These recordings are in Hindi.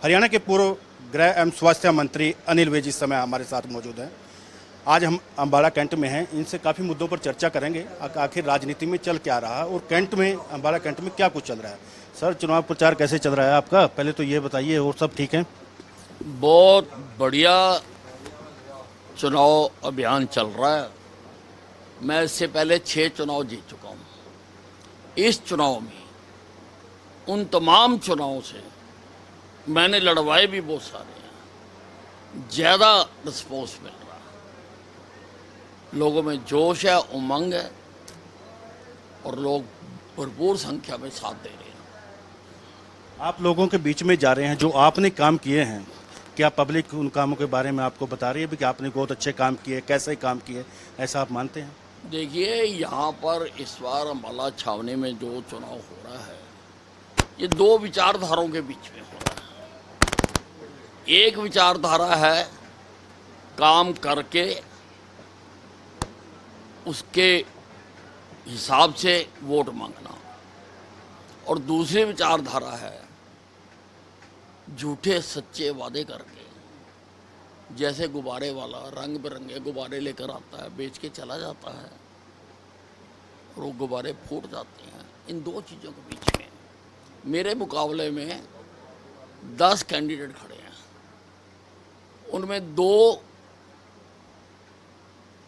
हरियाणा के पूर्व गृह एवं स्वास्थ्य मंत्री अनिल विज इस समय हमारे साथ मौजूद हैं। आज हम अम्बाला कैंट में हैं। इनसे काफ़ी मुद्दों पर चर्चा करेंगे। आखिर राजनीति में चल क्या रहा है और कैंट में, अम्बाला कैंट में क्या कुछ चल रहा है। सर, चुनाव प्रचार कैसे चल रहा है आपका? पहले तो ये बताइए। और सब ठीक है? बहुत बढ़िया चुनाव अभियान चल रहा है। मैं इससे पहले 6 चुनाव जीत चुका हूँ। इस चुनाव में उन तमाम चुनावों से मैंने लड़वाए भी बहुत सारे हैं। ज़्यादा रिस्पॉन्स मिल रहा है, लोगों में जोश है, उमंग है और लोग भरपूर संख्या में साथ दे रहे हैं। आप लोगों के बीच में जा रहे हैं, जो आपने काम किए हैं, क्या पब्लिक उन कामों के बारे में आपको बता रही है भी कि आपने बहुत अच्छे काम किए, कैसे काम किए, ऐसा आप मानते हैं? देखिए, यहाँ पर इस बार अम्बाला छावनी में जो चुनाव हो रहा है, ये 2 विचारधाराओं के बीच में हो रहा है। एक विचारधारा है काम करके उसके हिसाब से वोट मांगना, और दूसरी विचारधारा है झूठे सच्चे वादे करके, जैसे गुब्बारे वाला रंग बिरंगे गुब्बारे लेकर आता है, बेच के चला जाता है और वो गुब्बारे फूट जाते हैं। इन 2 चीज़ों के बीच में मेरे मुकाबले में 10 कैंडिडेट खड़े हैं। उनमें 2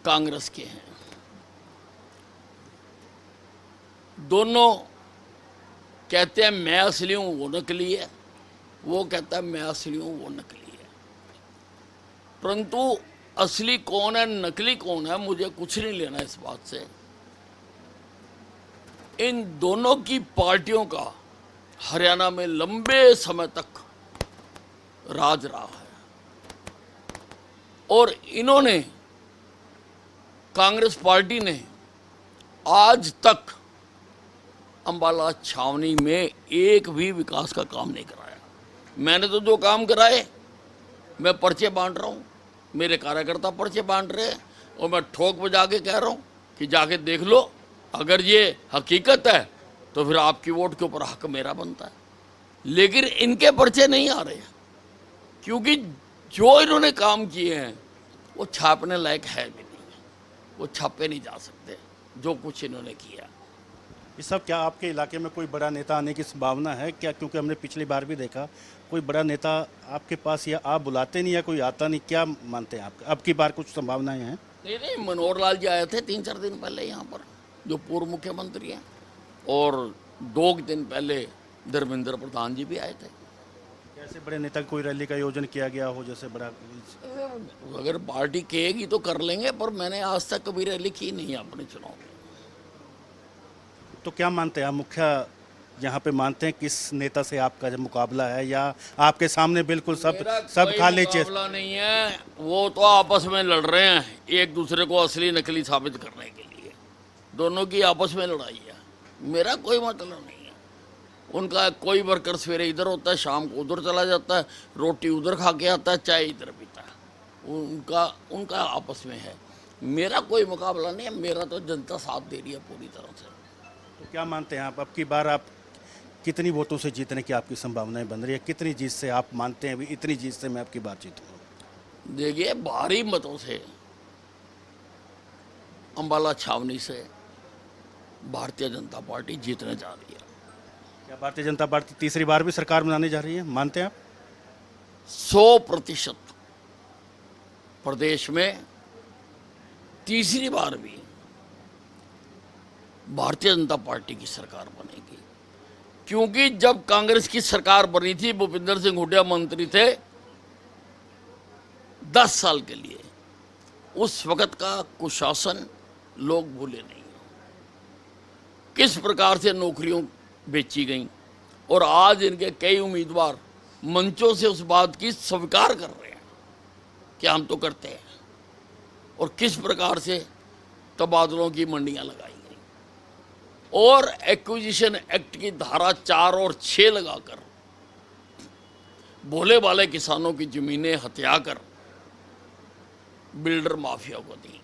कांग्रेस के हैं। दोनों कहते हैं मैं असली हूँ, वो नकली है। वो कहता है मैं असली हूँ, वो नकली है। परंतु असली कौन है, नकली कौन है, मुझे कुछ नहीं लेना इस बात से। इन दोनों की पार्टियों का हरियाणा में लंबे समय तक राज रहा है और इन्होंने, कांग्रेस पार्टी ने आज तक अम्बाला छावनी में एक भी विकास का काम नहीं कराया। मैंने तो जो काम कराए, मैं पर्चे बांट रहा हूँ, मेरे कार्यकर्ता पर्चे बांट रहे हैं, और मैं ठोक बजा के कह रहा हूँ कि जाके देख लो, अगर ये हकीकत है तो फिर आपकी वोट के ऊपर हक मेरा बनता है। लेकिन इनके पर्चे नहीं आ रहे, क्योंकि जो इन्होंने काम किए हैं वो छापने लायक है भी नहीं, वो छापे नहीं जा सकते जो कुछ इन्होंने किया। ये सब क्या आपके इलाके में कोई बड़ा नेता आने की संभावना है क्या? क्योंकि हमने पिछली बार भी देखा, कोई बड़ा नेता आपके पास या आप बुलाते नहीं या कोई आता नहीं। क्या मानते हैं आप, अब की बार कुछ संभावनाएं हैं? नहीं, मनोहर लाल जी आए थे 3-4 दिन पहले यहाँ पर, जो पूर्व मुख्यमंत्री हैं, और 2 दिन पहले धर्मेंद्र प्रधान जी भी आए थे। ऐसे बड़े नेता की कोई रैली का आयोजन किया गया हो, जैसे बड़ा? अगर पार्टी कहेगी तो कर लेंगे, पर मैंने आज तक कभी रैली की नहीं है अपने चुनाव में। तो क्या मानते हैं आप, मुखिया यहाँ पे मानते हैं किस नेता से आपका जब मुकाबला है, या आपके सामने बिल्कुल सब खाली चेस? मुकाबला नहीं है, वो तो आपस में लड़ रहे हैं एक दूसरे को असली नकली साबित करने के लिए। दोनों की आपस में लड़ाई है, मेरा कोई मतलब नहीं है। उनका कोई वर्कर सवेरे इधर होता है, शाम को उधर चला जाता है, रोटी उधर खा के आता है, चाय इधर पीता है। उनका आपस में है, मेरा कोई मुकाबला नहीं है। मेरा तो जनता साथ दे रही है पूरी तरह से। तो क्या मानते हैं आप, अब की बार आप कितनी वोटों से जीतने की आपकी संभावनाएं बन रही है? कितनी जीत से आप मानते हैं इतनी जीत से मैं आपकी बात जीतूंगा? देखिए, भारी मतों से अम्बाला छावनी से भारतीय जनता पार्टी जीतने जा रही है। क्या भारतीय जनता पार्टी तीसरी बार भी सरकार बनाने जा रही है, मानते हैं आप? 100% प्रदेश में तीसरी बार भी भारतीय जनता पार्टी की सरकार बनेगी। क्योंकि जब कांग्रेस की सरकार बनी थी, भूपिंदर सिंह हुड्डा मंत्री थे 10 साल के लिए, उस वक्त का कुशासन लोग भूले नहीं। किस प्रकार से नौकरियों बेची गई, और आज इनके कई उम्मीदवार मंचों से उस बात की स्वीकार कर रहे हैं कि हम तो करते हैं, और किस प्रकार से तबादलों की मंडियां लगाई गई, और एक्विजिशन एक्ट की धारा 4 और 6 लगाकर भोले भाले किसानों की जमीनें हथियाकर बिल्डर माफिया को दी।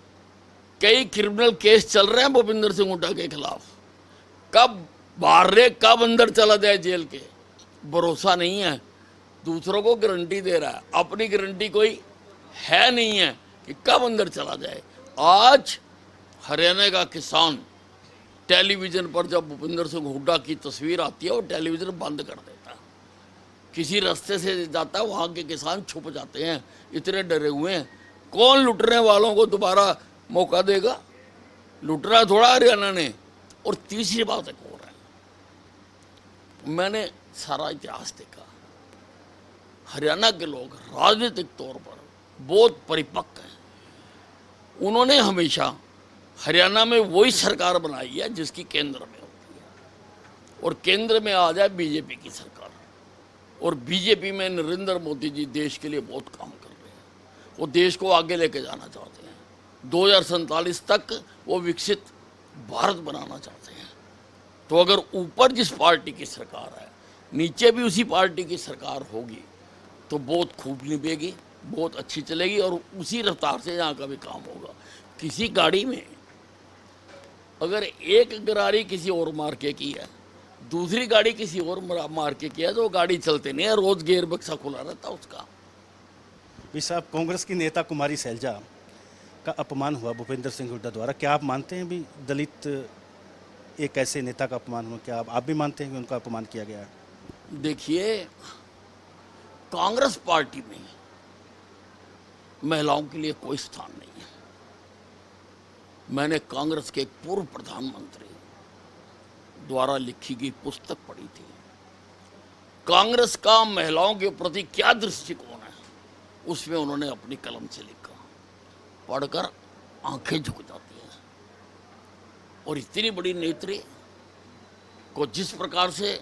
कई क्रिमिनल केस चल रहे हैं भूपिंदर सिंह हुड्डा के खिलाफ, कब बाहर रहे कब अंदर चला जाए जेल के, भरोसा नहीं है। दूसरों को गारंटी दे रहा है, अपनी गारंटी कोई है नहीं है कि कब अंदर चला जाए। आज हरियाणा का किसान टेलीविज़न पर जब भूपेंद्र सिंह हुड्डा की तस्वीर आती है वो टेलीविज़न बंद कर देता है, किसी रास्ते से जाता है, वहाँ के किसान छुप जाते हैं, इतने डरे हुए हैं। कौन लुटने वालों को दोबारा मौका देगा? लुटना थोड़ा हरियाणा ने। और तीसरी बात एक और है, मैंने सारा इतिहास देखा, हरियाणा के लोग राजनीतिक तौर पर बहुत परिपक्व हैं। उन्होंने हमेशा हरियाणा में वही सरकार बनाई है जिसकी केंद्र में होती है, और केंद्र में आ जाए बीजेपी की सरकार, और बीजेपी में नरेंद्र मोदी जी देश के लिए बहुत काम कर रहे हैं, वो देश को आगे लेके जाना चाहते हैं। 2047 तक वो विकसित भारत बनाना चाहते हैं। तो अगर ऊपर जिस पार्टी की सरकार है, नीचे भी उसी पार्टी की सरकार होगी तो बहुत खूब निभेगी, बहुत अच्छी चलेगी, और उसी रफ्तार से यहाँ का भी काम होगा। किसी गाड़ी में अगर एक गरारी किसी और मार्के की है, दूसरी गाड़ी किसी और मार्के की है, तो वो गाड़ी चलते नहीं है, रोज गेयर बक्सा खुला रहता उसका। भाई साहब, कांग्रेस की नेता कुमारी सैलजा का अपमान हुआ भूपेंद्र सिंह हुड्डा द्वारा, क्या आप मानते हैं भी दलित एक ऐसे नेता का अपमान हुआ? क्या आप भी मानते हैं कि उनका अपमान किया गया है? देखिए, कांग्रेस पार्टी में महिलाओं के लिए कोई स्थान नहीं है। मैंने कांग्रेस के एक पूर्व प्रधानमंत्री द्वारा लिखी गई पुस्तक पढ़ी थी। कांग्रेस का महिलाओं के प्रति क्या दृष्टिकोण है, उसमें उन्होंने अपनी कलम से लिखा। पढ़कर आंखें झुक जाती हैं। और इतनी बड़ी नेत्री को जिस प्रकार से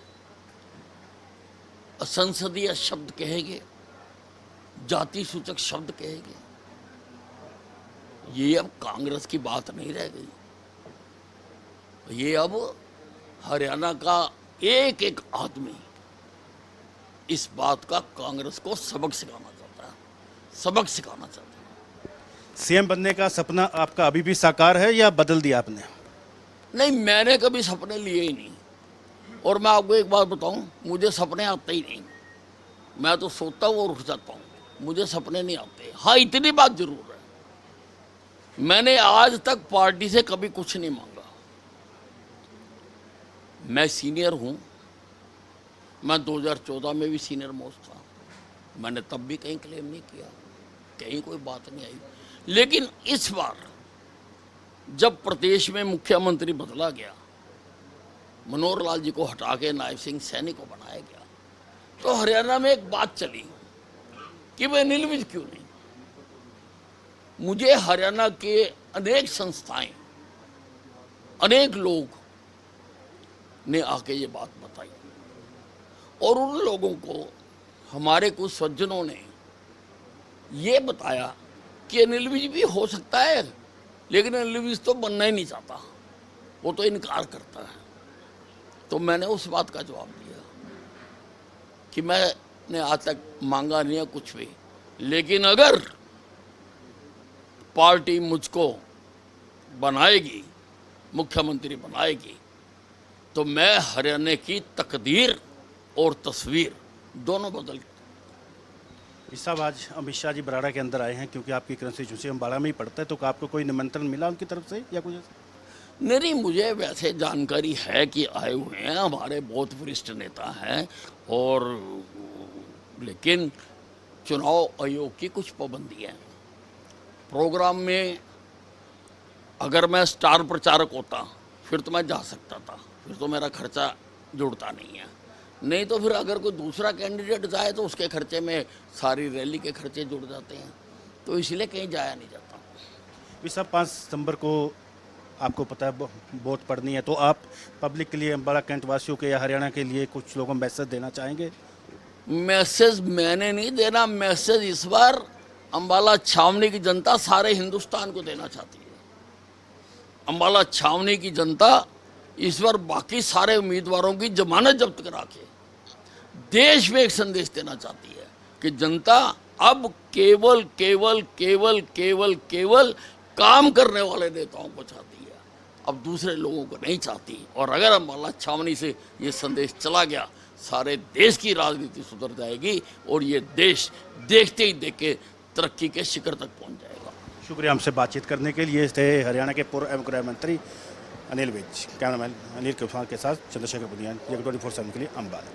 असंसदीय शब्द कहेंगे, जाति सूचक शब्द कहेंगे, ये अब कांग्रेस की बात नहीं रह गई। ये अब हरियाणा का एक एक आदमी इस बात का कांग्रेस को सबक सिखाना चाहता है, सबक सिखाना चाहता है। सीएम बनने का सपना आपका अभी भी साकार है या बदल दिया आपने? नहीं, मैंने कभी सपने लिए ही नहीं। और मैं आपको एक बात बताऊं, मुझे सपने आते ही नहीं। मैं तो सोता हूँ और उठ जाता हूँ, मुझे सपने नहीं आते। हाँ, इतनी बात जरूर है, मैंने आज तक पार्टी से कभी कुछ नहीं मांगा। मैं सीनियर हूँ, मैं 2014 में भी सीनियर मोस्ट था, मैंने तब भी कहीं क्लेम नहीं किया, कहीं कोई बात नहीं आई। लेकिन इस बार जब प्रदेश में मुख्यमंत्री बदला गया, मनोहर लाल जी को हटा के नायब सिंह सैनी को बनाया गया, तो हरियाणा में एक बात चली कि भाई अनिल विज क्यों नहीं। मुझे हरियाणा के अनेक संस्थाएं, अनेक लोग ने आके ये बात बताई, और उन लोगों को हमारे कुछ सज्जनों ने ये बताया कि अनिल विज भी हो सकता है, लेकिन अनिल विज तो बनना ही नहीं चाहता, वो तो इनकार करता है। तो मैंने उस बात का जवाब दिया कि मैंने आज तक मांगा नहीं है कुछ भी, लेकिन अगर पार्टी मुझको बनाएगी, मुख्यमंत्री बनाएगी, तो मैं हरियाणा की तकदीर और तस्वीर दोनों बदल। इस साहब, आज अमित शाह जी बराड़ा के अंदर आए हैं क्योंकि आपकी कंस्टिट्यूंसी अम्बाड़ा में ही पड़ता है, तो आपको कोई निमंत्रण मिला उनकी तरफ से या कुछ ऐसा? नहीं, मुझे वैसे जानकारी है कि आए हुए हैं, हमारे बहुत वरिष्ठ नेता हैं, और लेकिन चुनाव आयोग की कुछ पाबंदियाँ हैं। प्रोग्राम में अगर मैं स्टार प्रचारक होता फिर तो मैं जा सकता था, फिर तो मेरा खर्चा जुड़ता नहीं है। नहीं तो फिर अगर कोई दूसरा कैंडिडेट जाए तो उसके खर्चे में सारी रैली के खर्चे जुड़ जाते हैं, तो इसलिए कहीं जाया नहीं जाता। इस साहब, 5 सितंबर को आपको पता है वोट पड़नी है, तो आप पब्लिक के लिए, अम्बाड़ा कैंट वासियों के या हरियाणा के लिए कुछ लोगों को मैसेज देना चाहेंगे? मैसेज मैंने नहीं देना, मैसेज इस बार अम्बाला छावनी की जनता सारे हिंदुस्तान को देना चाहती है। अम्बाला छावनी की जनता इस बार बाकी सारे उम्मीदवारों की जमानत जब्त करा के देश में एक संदेश देना चाहती है कि जनता अब केवल केवल केवल केवल केवल काम करने वाले नेताओं को चाहती है, अब दूसरे लोगों को नहीं चाहती। और अगर अम्बाला छावनी से ये संदेश चला गया, सारे देश की राजनीति सुधर जाएगी और ये देश देखते ही देख के तरक्की के शिखर तक पहुंच जाएगा। शुक्रिया हमसे बातचीत करने के लिए। थे हरियाणा के पूर्व एवं गृह मंत्री अनिल विज। कैमरामैन अनिल के साथ चंद्रशेखर बुनियान, 24/7 के लिए अम्बाला।